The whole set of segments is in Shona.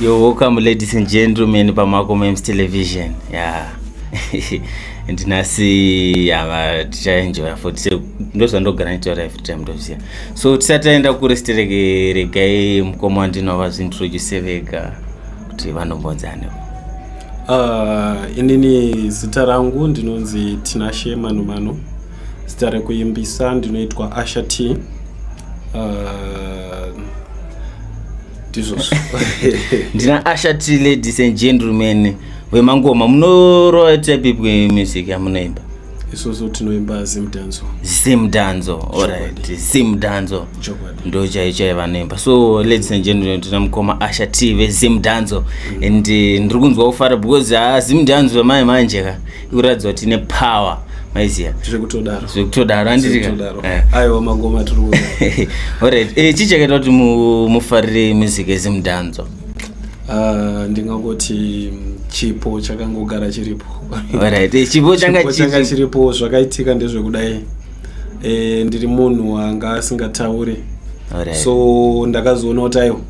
You're welcome, ladies and gentlemen, pa Marcol television. Yeah. And nasi tichaenjoya futi ndozvandogara nitaura every time ndoziya. So tisataenda kuresti regai mukoma wandinova zvintroduce vega kuti vanombonzane. Inini zita rangu ndinonzi Tinashe Mano. Zita rekuimbisa ndinoitwa Asha T. Ndina Asha T, ladies and gentlemen. Wemangoma munoroa type of music yamunoimba? Isusu tinoimba zimdanzo. Zimdanzo, alright. Zimdanzo. Ndo chaicha vanoimba. So ladies and gentlemen, tinamukoma Asha T vezimdanzo. And ndiri kunzwa kufara because zimdanzo mai manje ka ikuratidza kuti ine power. Maiziya. Zvekutodaro anditika. Aiwa mangoma tiri kuona. Alright. Chichakaita kuti mufarire music ezimdanzo. Ndingangoti chipo chakangogara chiripo. Alright, chipo changa chiripo zvakaitika ndezvekudai. Ndiri munhu wanga asingatauri. Alright. So ndakazoona kuti ayo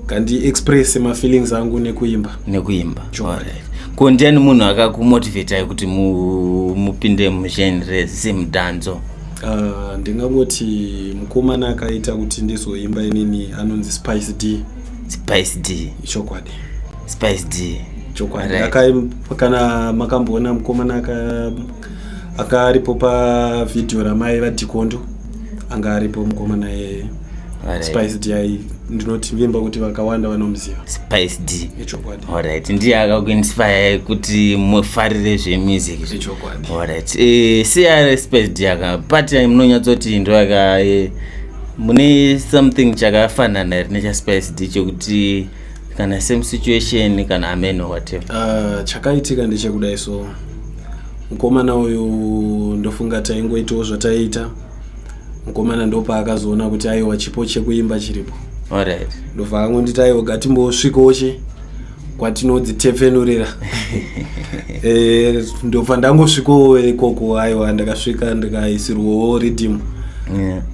kandi express my feelings angu nekuimba. Alright. Ko ndiani munhu akakumotivate kuti mupinde mugenre zimdanzo? Ndingangoti mukomana akaita kuti ndizoimba inini anonzi Spice D. Chokwadi. Spice D. Chokwadi. Kana makamboona mukomana akaripo pa video ramai vadikondo anga aripo mukomana Spice D. Ndinoti vimba kuti vakawanda vanomuziva Spice D. Chokwadi. Alright, ndiye akakuinspire kuti mufarire zvemusic. Chokwadi. Alright. CR Spice D akapata munonyatsoti ndo mune something chakafanana necha Spice D chokuti kana same situation kana amen or whatever. Chakaitika ndechekudai. So mukomana uyu ndofunga taingoitawo zvataita. Mukomana ndopa akazoona kuti aiwa chipo chekuimba chiripo. Alright. Ndobva angondita aiwa gatimbosvikoche kwatinodzitepfenurira. Ndobva ndangosvikawo ikoko aiwa ndakasvika ndikaisirwawo rhythm.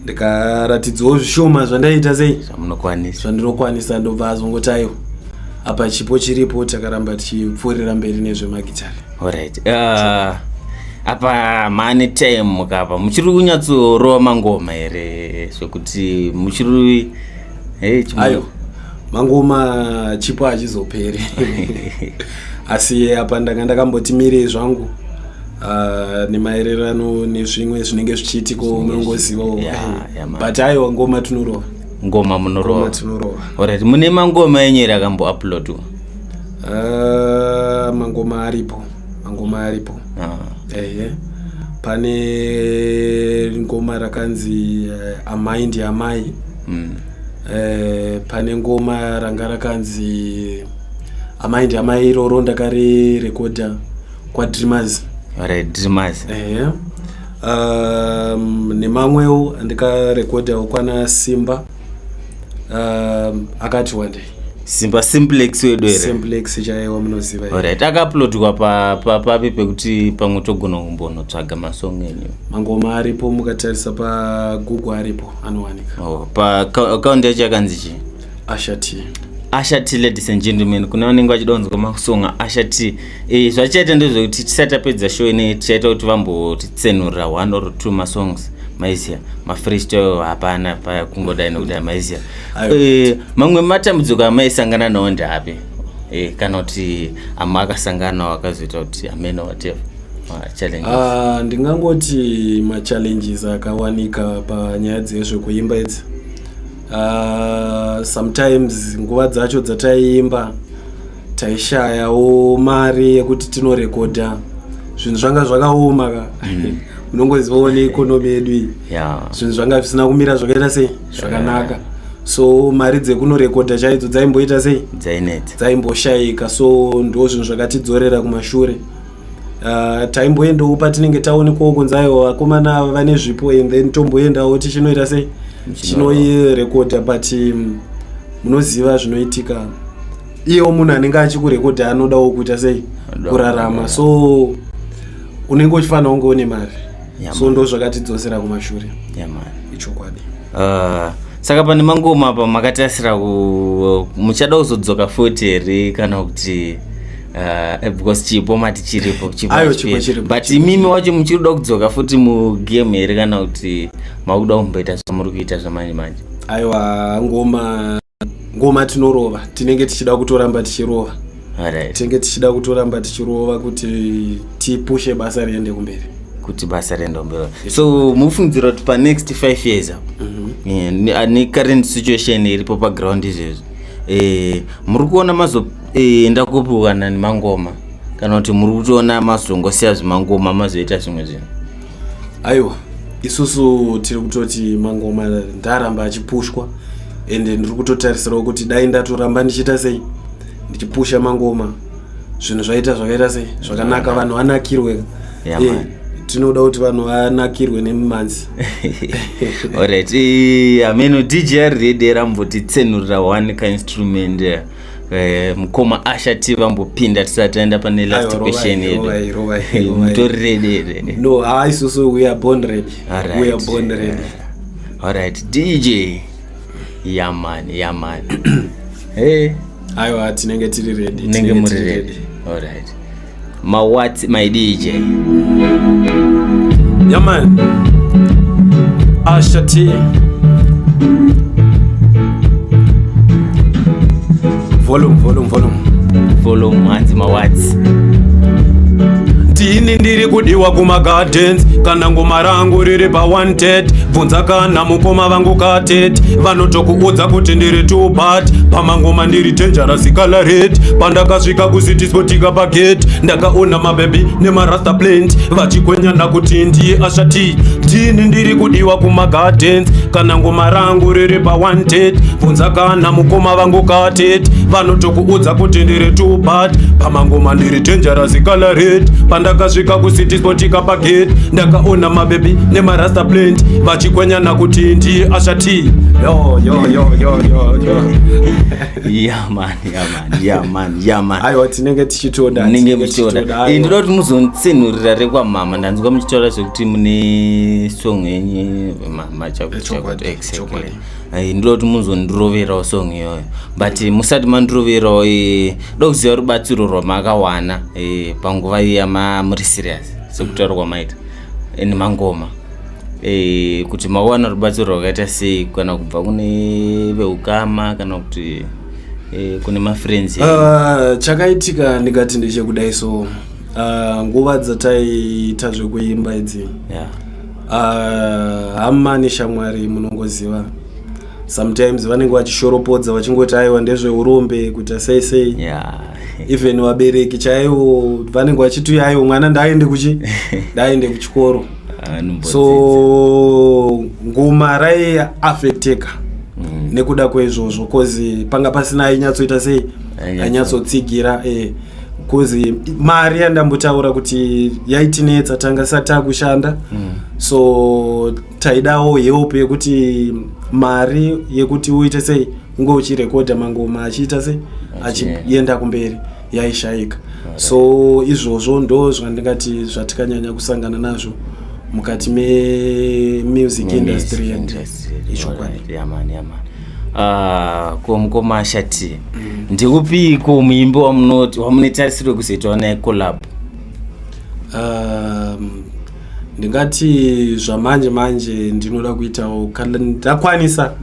Ndikaratidzawo zvishoma zvandaita sei zvandinokwanisa. Ndobva azongoti aiwa apa chipo chiripo, takaramba tichipfuurira mberi nezvemagitari. Alright. Apa mane time mukapa muchiri kunyatsorowa mangoma here zvekuti muchiri ayo mangoma chipo achizoperi. Asi apa ndakamboti mire zvangu nemaererano nezvimwe zvinenge zvichiitiko munongoziva. But ayo ngoma tunorowa. Ngoma munorowa. Alright, mune mangoma yenyu rakambo uploadwa? Mangoma aripo. Pane ngoma rakanzi Amai ndi Amai. Pane ngoma ranga rakanzi Amai ndi Amai iroro ndakarirekodha kwa Dreamers. Alright, Dreamers. Nemamwewo ndikarekodha kwana Simba. Akati one day. Simba Simplex wedwere. Simplex chaiwa munoziva. Alright, akauploadwa papi pekuti pamwe togona kumbonotsvaga masong enyu? Mangoma aripo, mukatarisa pa Google aripo anowanika. Pa account yacho yakanzi chi? Asha T. Asha T, ladies and gentlemen, kuna vanenge vachidonzwa masonga Asha T. Zvachaita ndezvekuti tisatapedza show ine tichaita kuti vambotitsenurira 1 or 2 masongs. Maiziya, freestyle hapana pa kungodai nokuti maiziya. Mamwe matambudziko amaisangana nawo ndapi? Kana kuti amakasangana wakazoita kuti amen whatever. Challenges. Ndingangoti ma-challenges akawanika panyaya dzezvekuimba idzi. Sometimes nguva dzacho dzataiimba taishayawo mari yekuti tinorekodha. Zvinhu zvanga zvakaoma ka. Unongozivawo neikonomi yedu. Zvinhu zvanga zvisina kumira zvakaita sei zvakanaka. So mari dzekunorekodha chaidzo dzaimboita sei dzaimboshayika. So ndo zvinhu zvakatidzorera kumashure. Taimboendawo patinenge taonekwawo kunzi aiwa vakomana vane zvipo and then tomboendawo tichinoita sei chinoirekodha. But munoziva zvinoitika, iyewo munhu anenge achikurekodha anodawo kuita sei kurarama. So unenge uchifanira kunge une mari. So ndo zvakatidzosera kumashure. Man. Ichokwadi. Saka pane mangoma apa makatasira muchada kuzodzoka futi here kana kuti because chipo mati chiripo but imimi wacho muchirida kudzoka futi mugame here kana kuti makuda kumboita zvamuri kuita zvamanje manje? Aiwa, ngoma tinorova, tinenge tichida kutoramba tichirova. Tinenge tichida kutoramba tichirova kuti tipushe basa riende kumberi. Kuti basa riende kumberi. So mufungidzira kuti pa next 5 years ne current situation iripo pa ground izvezvo muri kuona mazoenda kupuwana nemangoma kana kuti muri kutoona mazongosiya zvimangoma mazoita zvimwe zvinhu? Aiwa, isusu tiri kutoti mangoma ndaramba achipushwa ende ndiri kutotarisirawo kuti dai ndatoramba ndichita sei ndichipusha mangoma zvinhu zvaita zvakaita sei zvakanaka, vanhu vanakirwe. Tinoda kuti vanhu vanakirwe nemumanzi. Alright, ameno DJ ready rambotitsenurira one ka instrument mukoma ashati vambopinda tisataenda pane last question yedu. Mutori ready? No, isusu we are born ready. We are born ready. Alright, DJ. Yeah man. Hey, aiwa, tinenge tiri ready. Tinenge muri ready. Alright. My DJ. Yeah man. Ashati. Volume hanzi mawatsi. Tini ndiri kudiwa kuma gardens kana ngoma rangu riri pa wanted, bvunza kana mukoma vangu katet vanotokuudza kuti ndiri too bad, pamangoma ndiri dangerous color red, pandakasvika kusitispotika pagate ndakaona mabebi nemarasta plant vachikwenyana kuti ndiye Ashati. Tini ndiri kudiwa kuma gardens kana ngoma rangu riri pa wanted, bvunza kana mukoma vangu katet vanotokuudza kuti ndiri too bad, pamangoma ndiri dangerous color red, pandakasvika kusitispotika pagate ndakaona mabebi nemarasta plant vachikwenyana kuti ndiye Ashati. Yo. Yeah man. Aiwa, tinenge tichitoda. Ndinoda kuti muzonditsenurira rekwamama. Ndanzwa muchitaura zvekuti mune song yenyu machakuchakuti exactly. Ndinoda kuti muzondiroverawo song iyoyo, but musati mandiroverawo dokuziva rubatsiro rwamakawana panguva iya muri serious sekutaura kwamaita nemangoma, kuti mawana rubatsiro rwakaita sei kana kubva kune veukama kana kuti kune mafriends? Chakaitika ndikati ndechekudai, so nguva dzataiita zvekuimba idzi hama neshamwari munongoziva sometimes vanenge vachishoropodza vachingoti aiwa ndezveurombe kuita sei. Even vabereki chaivo vanenge vachiti aiwa mwana ndaende kuchikoro. So ngoma raiafecteka nekuda kwezvozvo, kozi panga pasina ainyatsoita sei, ainyatsotsigira kozi mari yandambotaura kuti yaitinetsa tanga sata kushanda. So taidawo help yekuti mari yekuti uite sei unge uchirekodha mangoma achiita sei achienda kumberi yaishayika. So izvozvo ndo zvandingati zvatikanyanya kusangana nazvo mukati music industry yedu. Mukoma Ashati, ndikupiko muimbi wamunetarisirwe kuzoitawo naye collab? Ndingati zvamanje ndinoda kuitawo kana ndakwanisa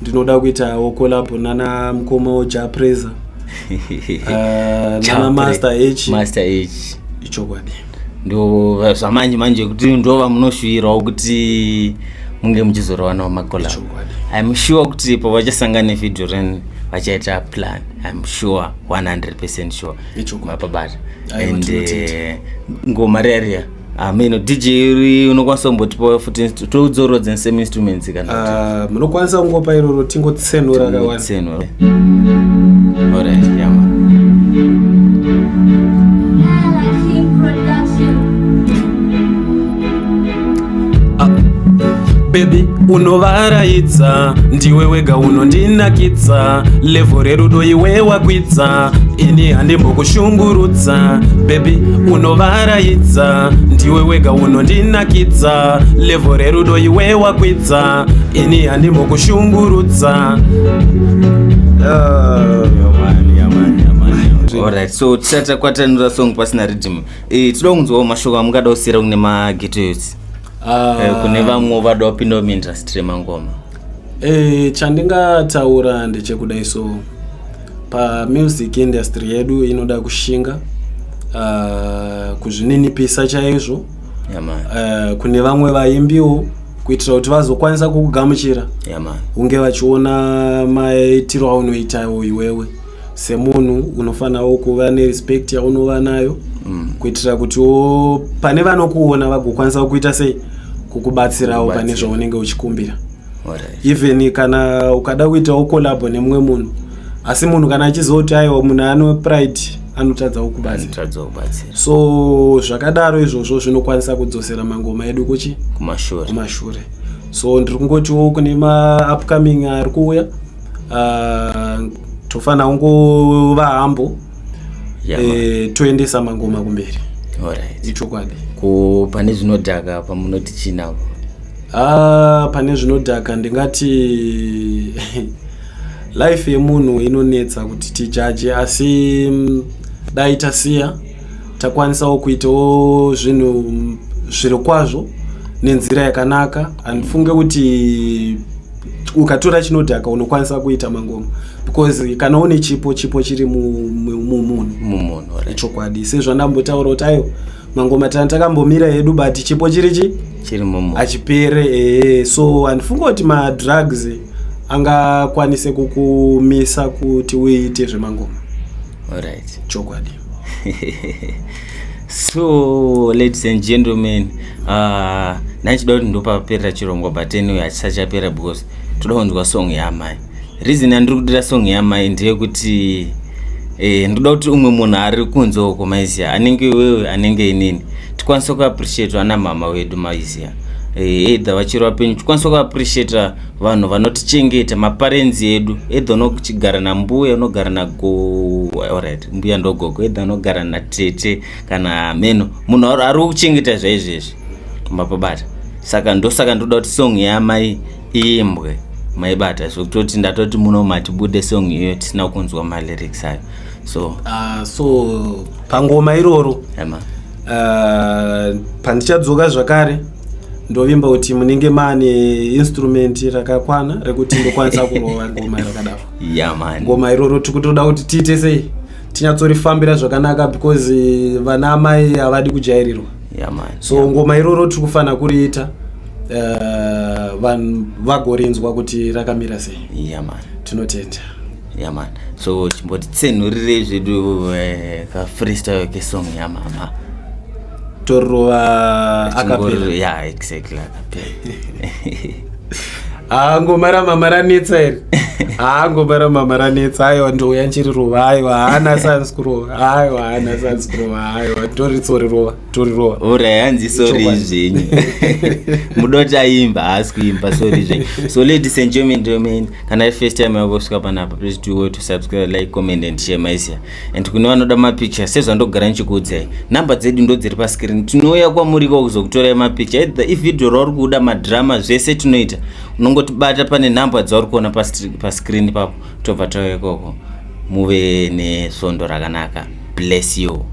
ndinoda kuitawo collab nana mukoma weJapreza nana Master H ichokwadi. Ndo zvamanje kuti ndova munoshuwirawo kuti munge muchizorovanawo macollab. I'm sure kuti pavachasangana video reni vachaita plan. I'm sure 100% sure mapabata. And ngoma reria ameno DJ unokwanisa kumbotipa futi toudzorodza same instruments kana munokwanisa kungopa iroro tingotsenura kawana. Alright, Baby unovaraidza ndiwe wega unondinakidza, level rerudo iwe wakwidza, ini handimbokushungurudza baby unovaraidza ndiwe wega unondinakidza levo rerudo iwe wakwidza ini handimbokushungurudza. Alright, so tisati kwatanura song pasina rhythm. Tinoda kunzwawo mashoko amungada kusiyira kune mageto youths. Kune vamwe vada kupinda muindustry mangoma. Chandingataura ndechekudai so pamusic industry yedu inoda kushinga kuzvininipisa chaizvo. Kune vamwe vaimbiwo kuitira kuti vazokwanisa kukugamuchira unge vachiona maitiro aunoitawo iwewe semunhu unofanawo kuva nerespect yaunova nayo kuitira kuti pane vanokuona vagokwanisa kuita sei kukubatsirawo pane zvaunenge uchikumbira. Even kana ukada kuitawo collab nemumwe munhu asi munhu kana achizoti aiwa munhu ano pride anotadza kukubatsira. So zvakadaro izvozvo zvinokwanisa kudzosera mangoma edu kumashure. So ndiri kungotiwo kune ma upcoming ari kuuya tofana ungova hambo toendesa mangoma kumberi. Ichokwadi. Pane zvinodhaka pamunoti chinapo? Pane zvinodhaka ndingati life yemunhu inonetsa kuti tijaje asi dai tasiya takwanisawo kuitawo zvinhu zviri kwazvo nenzira yakanaka. Handifunge kuti ukatora chinodhaka unokwanisa kuita mangoma because kana une chipo chiri mumunhu. Ichokwadi sezvandambotaura kuti ayo mangoma takambomira hedu but chipo chiri mumunhu achipere. So handifunge kuti madrugs angakwanise kukumisa kuti uite zvemangoma. Chokwadi. So ladies and gentlemen, nachida kuti ndopaperera chirongwa but anyway hachisachapera because toda kunzwa song yamai. Reason andiri kudira song yamai ndeyekuti ndoda kuti umwe munhu ari kunze uko maiziya anenge iwewe anenge inini tikwanisa kuappreciate ana mama wedu maiziya either vachiri vapenyu tikwanisa kuappreciate vanhu vanotichengeta maparents edu either unochigara nambuya unogara alright mbuya ndogogo either unogara natete kana meno munhu ari kuchengeta zvaizvezvi mapabata. Saka ndoda kuti song yamai iimbwe maibata zvokutoti ndatoti muno matibude song iyo tisina kunzwa malyrics ayo. So pangoma iroro pandichadzoka zvakare ndovimba kuti munenge mane instrument rakakwana rekuti ndokwanisa kurova ngoma rakadaro. Ngoma iroro tikutoda kuti tiite sei tinyatsorifambira zvakanaka because vana amai havadi kujairirwa. So ngoma iroro tikufana kuriita vanhu vagorinzwa kuti rakamira sei. Tinotenda. So chimbotitsenurire zvedu ka freestyle ke song yamama torova akapera. Exactly akapera. Ngoma ramama ranetsa here. Ngoma ramama ranetsa aiwa ndouya nchiri rova aiwa haana sans kurova aiwa torirova. Hanzi sorry zvenyu. Mudoti aimba haasi kuimba sorry zvenyu. So ladies and gentlemen, kana first time yakosvika panapa please do to subscribe, like, comment and share maizia. And kune vanoda mapicture sezvandogara ndichikuudzai namba dzedu ndo dziri pascreen tinouya kwamuriko kuzokutorai mapicture either ividhio rauri kuda madrama zvese tinoita unongotibata pane namba dzauri kuona pascreen papo tobva tauya ikoko muve nesvondo rakanaka. Bless you.